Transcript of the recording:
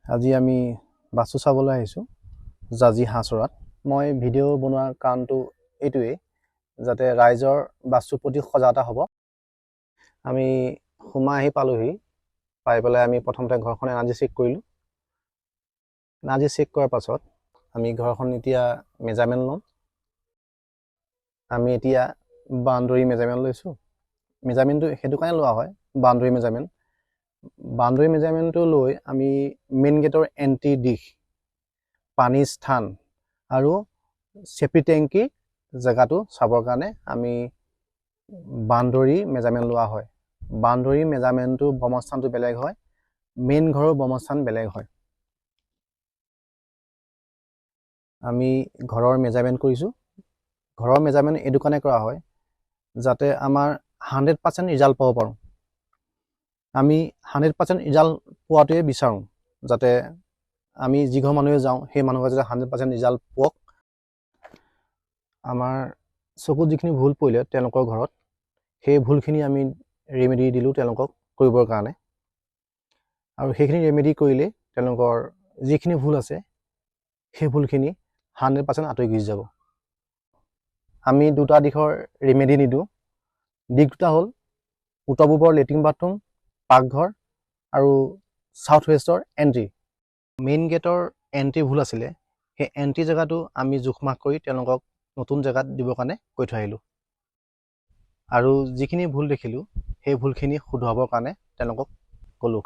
আজি আমি বাস্তু চাবলৈ আহিছোঁ জাজি হাঁহচৰাত। মই ভিডিঅ' বনোৱাৰ কাৰণটো এইটোৱেই যাতে ৰাইজৰ বাস্তুৰ প্ৰতি সজাগতা হ'ব। আমি সোমাই আহি পালোহি, পাই পেলাই আমি প্ৰথমতে ঘৰখন এনাৰ্জি চেক কৰিলোঁ। এনাৰ্জি চেক কৰাৰ পাছত আমি ঘৰখন এতিয়া মেজাৰমেণ্ট ল'ম। আমি এতিয়া বাউণ্ডৰী মেজাৰমেণ্ট লৈছোঁ। মেজাৰমেণ্টটো সেইটো কাৰণে লোৱা হয়, বাউণ্ডৰী মেজাৰমেণ্ট। বাউণ্ডৰী মেজাৰমেণ্টটো লৈ আমি মেইন গেটৰ এণ্ট্ৰি দিশ, পানীৰ স্থান আৰু চেফটি টেংকি জেগাটো চাবৰ কাৰণে আমি বাউণ্ডৰী মেজাৰমেণ্ট লোৱা হয়। বাউণ্ডৰী মেজাৰমেণ্টটো ব্ৰহ্মস্থানটো বেলেগ হয়, মেইন ঘৰৰ ব্ৰহ্মস্থান বেলেগ হয়। আমি ঘৰৰ মেজাৰমেণ্ট কৰিছোঁ। ঘৰৰ মেজাৰমেণ্ট এইটো কাৰণে কৰা হয় যাতে আমাৰ 100% ৰিজাল্ট পাব পাৰোঁ। আমি 100% ৰিজাল্ট পোৱাটোৱে বিচাৰোঁ, যাতে আমি যিঘৰ মানুহে যাওঁ সেই মানুহৰ যাতে 100% ৰিজাল্ট পাওক। আমাৰ চকুত যিখিনি ভুল পৰিলে তেওঁলোকৰ ঘৰত, সেই ভুলখিনি আমি ৰেমেডি দিলোঁ তেওঁলোকক কৰিবৰ কাৰণে। আৰু সেইখিনি ৰেমেডি কৰিলে তেওঁলোকৰ যিখিনি ভুল আছে সেই ভুলখিনি 100% আঁতৰি গুচি যাব। আমি দুটা দিশৰ ৰেমেডি নিদিওঁ। দিশ দুটা হ'ল উত্তৰ পূবৰ লেট্ৰিন বাথৰুম, পাকঘৰ আৰু চাউথ ৱেষ্টৰ এণ্ট্ৰি। মেইন গেটৰ এণ্ট্ৰি ভুল আছিলে, সেই এণ্ট্ৰি জেগাটো আমি জোখমাখ কৰি তেওঁলোকক নতুন জেগাত দিবৰ কাৰণে কৈ থৈ আহিলোঁ। আৰু যিখিনি ভুল দেখিলোঁ সেই ভুলখিনি শুধৰাবৰ কাৰণে তেওঁলোকক ক'লোঁ।